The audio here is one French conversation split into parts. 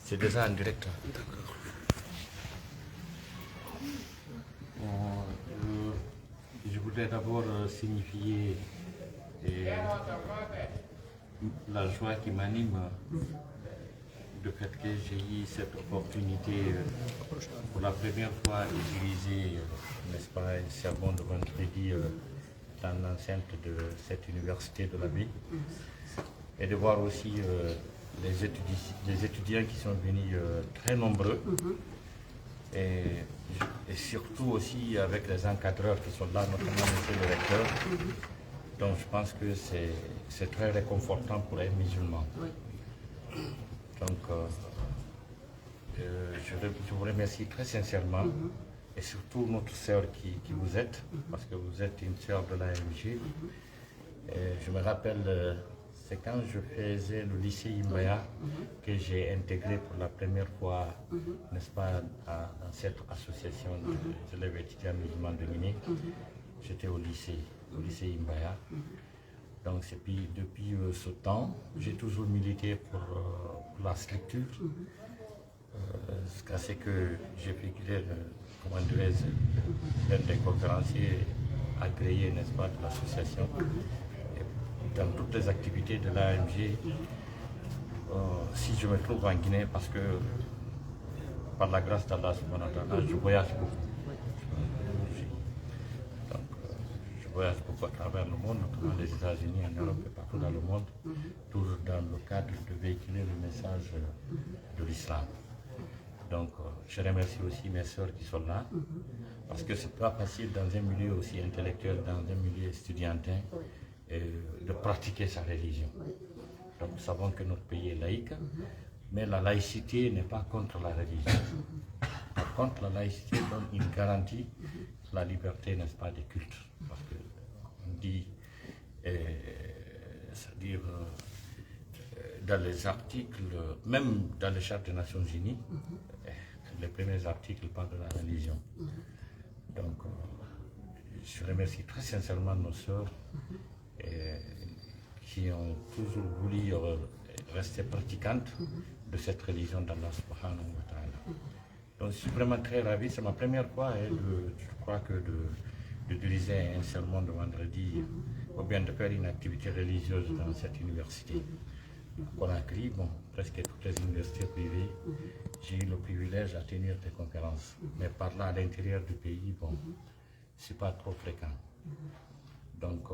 C'est déjà en direct. Bon, je voudrais d'abord signifier la joie qui m'anime du fait que j'ai eu cette opportunité pour la première fois d'utiliser, n'est-ce pas, un sermon de vendredi dans l'enceinte de cette université de la vie et de voir aussi les étudiants qui sont venus très nombreux et surtout aussi avec les encadreurs qui sont là, notamment M. le recteur. Donc je pense que c'est très réconfortant pour un musulman. Donc je vous remercie très sincèrement et surtout notre sœur qui vous êtes, parce que vous êtes une sœur de l'AMG. Je me rappelle, c'est quand je faisais le lycée Imbaya que j'ai intégré pour la première fois, n'est-ce pas, dans cette association d'élèves étudiants musulmans de Guinée. J'étais au lycée Imbaya. Donc depuis ce temps, j'ai toujours milité pour la structure, jusqu'à ce que j'ai figuré, comment dirais-je, l'un des conférenciers agréés, n'est-ce pas, de l'association. Dans toutes les activités de l'AMG, si je me trouve en Guinée, parce que par la grâce d'Allah, je voyage beaucoup. Je voyage beaucoup à travers le monde, notamment les États-Unis, en Europe et partout dans le monde, toujours dans le cadre de véhiculer le message de l'islam. Donc, je remercie aussi mes sœurs qui sont là, parce que c'est pas facile dans un milieu aussi intellectuel, dans un milieu estudiantin, de pratiquer sa religion. Donc, nous savons que notre pays est laïque, mais la laïcité n'est pas contre la religion. Par contre, la laïcité donne une garantie sur la liberté, n'est-ce pas, des cultes. Parce qu'on dit, c'est-à-dire dans les articles, même dans les chartes des Nations Unies, les premiers articles parlent de la religion. Donc, je remercie très sincèrement nos sœurs qui ont toujours voulu rester pratiquantes de cette religion d'Allah subhanahu wa ta'ala. Donc je suis vraiment très ravi, c'est ma première fois, je crois que d'utiliser un sermon de vendredi ou bien de faire une activité religieuse dans cette université. À Conakry, bon, presque toutes les universités privées, j'ai eu le privilège à tenir des conférences. Mais par là, à l'intérieur du pays, bon, c'est pas trop fréquent. Donc,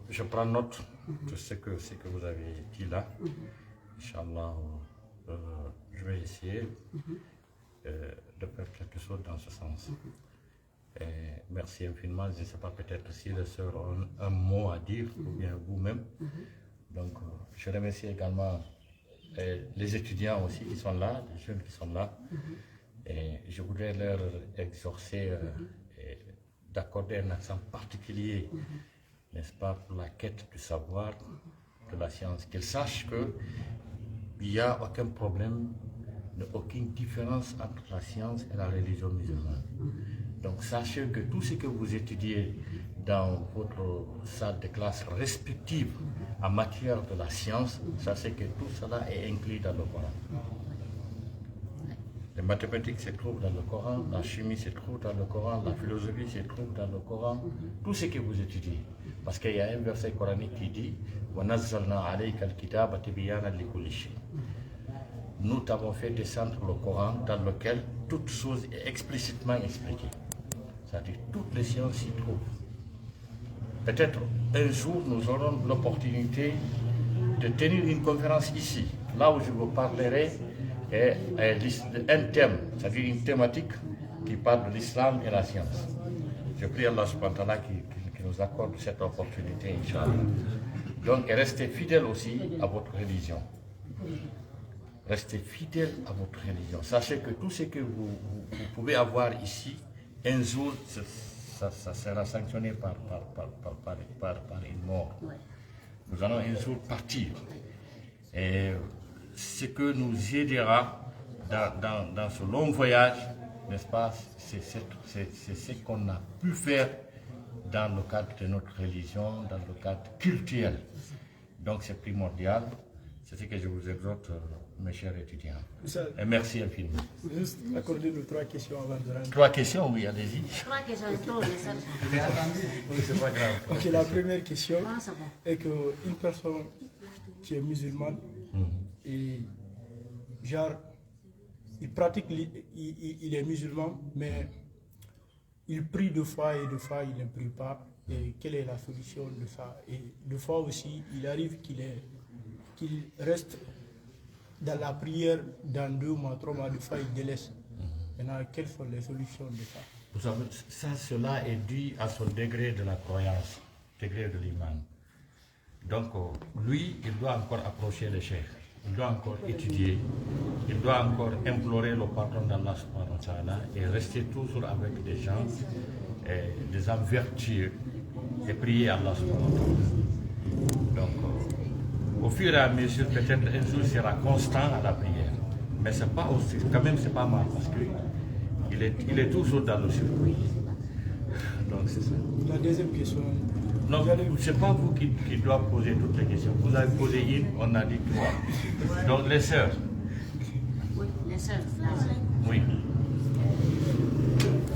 je prends note de ce que vous avez dit là. Inch'Allah, je vais essayer de faire quelque chose dans ce sens. Et merci infiniment. Je ne sais pas, peut-être si les sœurs ont un mot à dire, ou bien vous-même. Donc, je remercie également les étudiants aussi qui sont là, les jeunes qui sont là. Et je voudrais leur exhorcer d'accorder un accent particulier, n'est-ce pas, pour la quête du savoir, de la science. Qu'ils sachent qu'il n'y a aucun problème, aucune différence entre la science et la religion musulmane. Donc sachez que tout ce que vous étudiez dans votre salle de classe respective en matière de la science, sachez que tout cela est inclus dans le Coran. Les mathématiques se trouvent dans le Coran, la chimie se trouve dans le Coran, la philosophie se trouve dans le Coran, tout ce que vous étudiez. Parce qu'il y a un verset coranique qui dit nous t'avons fait descendre le Coran dans lequel toute chose est explicitement expliquée. C'est-à-dire toutes les sciences s'y trouvent. Peut-être un jour nous aurons l'opportunité de tenir une conférence ici, là où je vous parlerai un thème, c'est-à-dire une thématique qui parle de l'islam et la science. Je prie Allah subhanahu wa ta'ala qui nous accorde cette opportunité, Inch'Allah. Donc, restez fidèles aussi à votre religion. Restez fidèles à votre religion. Sachez que tout ce que vous pouvez avoir ici, un jour, ça sera sanctionné par une mort. Nous allons un jour partir. Et ce que nous aidera dans ce long voyage, n'est-ce pas, c'est ce qu'on a pu faire dans le cadre de notre religion, dans le cadre culturel. Donc c'est primordial, C'est ce que je vous exhorte, mes chers étudiants. Ça, et merci infiniment. juste accordez-nous 3 questions avant de rentrer. 3 questions, oui, allez-y. 3 questions, trop, mais ça. Oui, c'est pas grave. Ok, la première question Ah, ça va. est qu'une personne qui est musulmane et genre, il pratique, il est musulman, mais il prie 2 fois et 2 fois il ne prie pas. Et quelle est la solution de ça? Et 2 fois aussi, il arrive qu'il reste dans la prière dans 2 mois, 3 mois, 2 fois il délaisse. Maintenant, quelles sont les solutions de ça? Vous savez, cela est dû à son degré de la croyance, degré de l'imam. Donc, lui, il doit encore approcher le cheikh, il doit encore étudier, il doit encore implorer le pardon d'Allah subhanahu wa ta'ala et rester toujours avec des gens, des âmes vertueux et prier Allah subhanahu wa ta'ala. Donc, au fur et à mesure, peut-être un jour il sera constant à la prière. Mais c'est pas aussi, quand même, c'est pas mal parce qu'il est toujours dans le circuit. Donc, c'est ça. La deuxième question. Non, c'est pas vous qui doivez poser toutes les questions. Vous avez posé une, on a dit 3. Donc, les sœurs. Oui, les sœurs. Oui.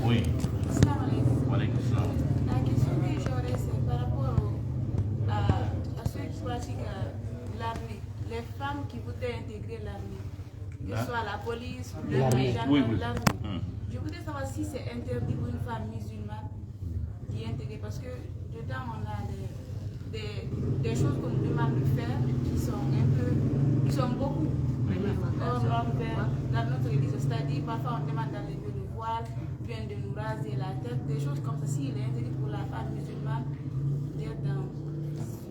Oui. Salam alaikum. Wa alaykum salam. La question que j'aurais, c'est par rapport à ceux qui pratiquent l'armée, les femmes qui voudraient intégrer l'armée, que ce soit la police ou L'armée. l'armée. Oui, oui. Je voudrais savoir si c'est interdit pour une femme musulmane d'y intégrer, parce que dedans on a des choses qu'on nous demande de faire qui sont beaucoup. Or, on fait dans notre église, c'est-à-dire parfois on demande d'enlever le voile, bien de nous raser la tête, des choses comme ça. S'il est interdit pour la femme musulmane d'être dans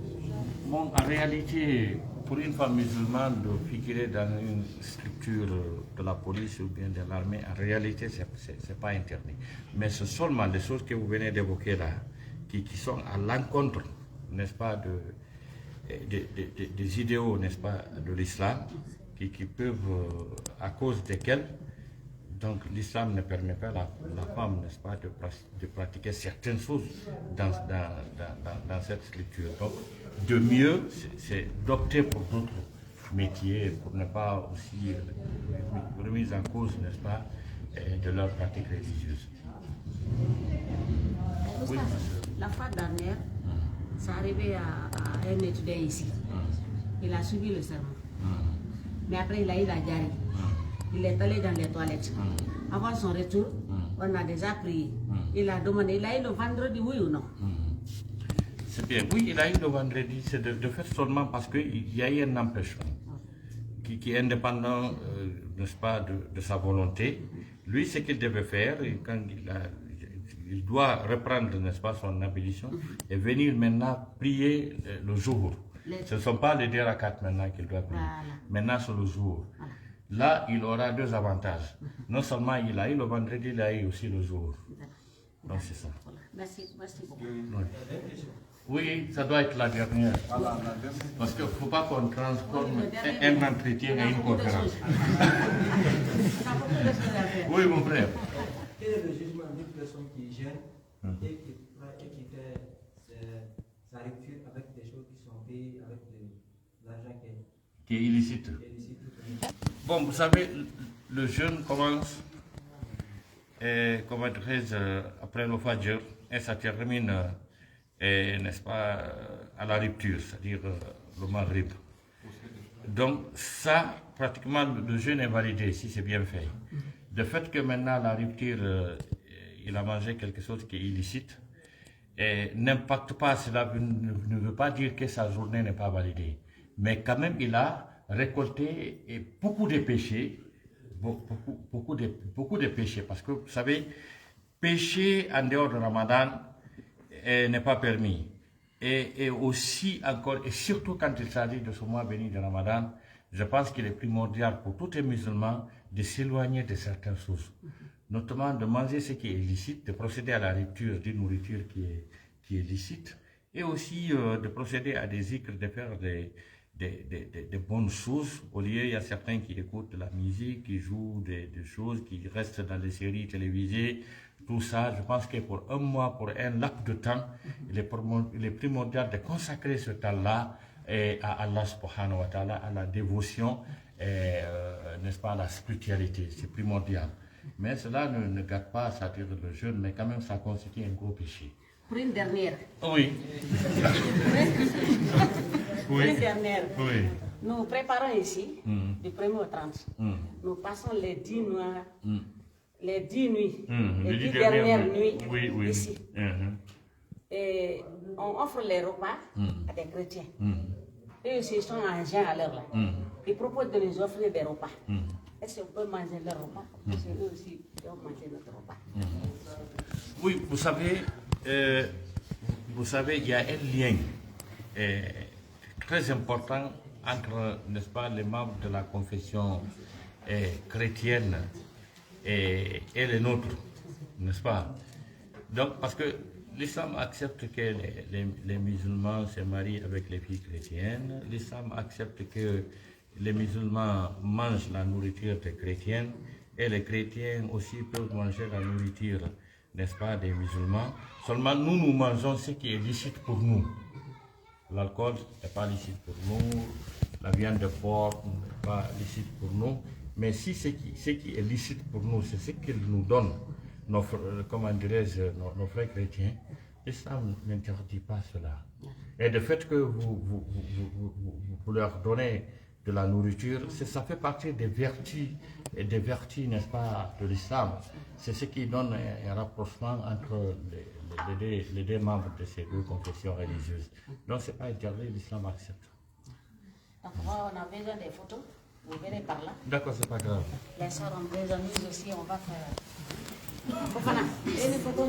ce genre. Bon, en réalité, pour une femme musulmane de figurer dans une structure de la police ou bien de l'armée, en réalité, ce n'est pas interdit. Mais c'est seulement les choses que vous venez d'évoquer là, qui sont à l'encontre, n'est-ce pas, des idéaux, n'est-ce pas, de l'islam, qui peuvent, à cause desquels, donc l'islam ne permet pas à la femme, n'est-ce pas, de pratiquer certaines choses dans cette structure. Donc, de mieux, c'est d'opter pour d'autres métiers, pour ne pas aussi remise en cause, n'est-ce pas, de leur pratique religieuse. Oui, La fois dernière, ça arrivait à un étudiant ici. Il a suivi le serment. Mais après, il a eu la diarrhée. Il est allé dans les toilettes. Avant son retour, on a déjà prié. Il a demandé, il a eu le vendredi, oui ou non? C'est bien. Oui, il a eu le vendredi. C'est de fait seulement parce qu'il y a eu un empêchement qui est indépendant, n'est-ce pas, de sa volonté. Lui, ce qu'il devait faire, quand il doit reprendre, n'est-ce pas, son ablution et venir maintenant prier le jour. Ce ne sont pas les 2 rakats maintenant qu'il doit prier. Voilà. Maintenant, c'est le jour. Là, il aura 2 avantages. Non seulement il a eu le vendredi, il a eu aussi le jour. Donc, c'est ça. Voilà. Merci beaucoup. Oui, ça doit être la dernière. Parce qu'il ne faut pas qu'on transforme un entretien en une conférence. Oui, mon frère. Quel est le jugement d'une personne qui gêne et qui fait sa rupture avec des choses qui sont payées avec de l'argent Qui est illicite. illicite? Bon, vous savez, le jeûne commence, après le Fajr, et ça termine, n'est-ce pas, à la rupture, c'est-à-dire le Maghrib. Donc, ça, pratiquement, le jeûne est validé si c'est bien fait. Le fait que maintenant, la rupture, il a mangé quelque chose qui est illicite, n'impacte pas, cela ne veut pas dire que sa journée n'est pas validée. Mais quand même, il a récolté beaucoup de péchés, beaucoup de péchés. Parce que, vous savez, pécher en dehors de Ramadan n'est pas permis. Et aussi, encore, et surtout quand il s'agit de ce mois béni de Ramadan, je pense qu'il est primordial pour tous les musulmans de s'éloigner de certaines choses. Notamment de manger ce qui est illicite, de procéder à la rupture d'une nourriture qui est licite, et aussi de procéder à des zikrs, de faire des bonnes choses. Au lieu, il y a certains qui écoutent de la musique, qui jouent des choses, qui restent dans les séries télévisées. Tout ça, je pense que pour un mois, pour un laps de temps, il est primordial de consacrer ce temps-là à Allah subhanahu wa ta'ala, à la dévotion, n'est-ce pas, à la spiritualité, c'est primordial. Mais cela ne gâte pas, c'est-à-dire le jeûne, mais quand même ça constitue un gros péché. Pour une dernière. Oui. Pour une dernière. Oui. Nous préparons ici, du 1er au 30. Nous passons les 10 mois, les 10 nuits, les 10 dernières nuits ici. Et on offre les repas à des chrétiens. Eux aussi sont en gens à l'heure là. Ils proposent de nous offrir des repas. Est-ce qu'on peut manger leur repas? Parce qu'eux aussi doivent manger notre repas. Oui, vous savez, il y a un lien très important entre, n'est-ce pas, les membres de la confession chrétienne et les nôtres, n'est-ce pas? Donc, parce que l'islam accepte que les musulmans se marient avec les filles chrétiennes, l'islam accepte que les musulmans mangent la nourriture des chrétiennes et les chrétiens aussi peuvent manger la nourriture, n'est-ce pas, des musulmans. Seulement, nous mangeons ce qui est licite pour nous. L'alcool n'est pas licite pour nous, la viande de porc n'est pas licite pour nous, mais si ce qui est licite pour nous, c'est ce qu'ils nous donnent, nos frères chrétiens, l'islam n'interdit pas cela. Et le fait que vous leur donnez de la nourriture, ça fait partie des vertus, n'est-ce pas, de l'islam. C'est ce qui donne un rapprochement entre les deux membres de ces deux confessions religieuses. Donc ce n'est pas interdit, l'islam accepte. Donc on a besoin des photos, vous verrez par là. D'accord, c'est pas grave. Les soeurs ont besoin, nous aussi on va faire. Fofana, et les photos,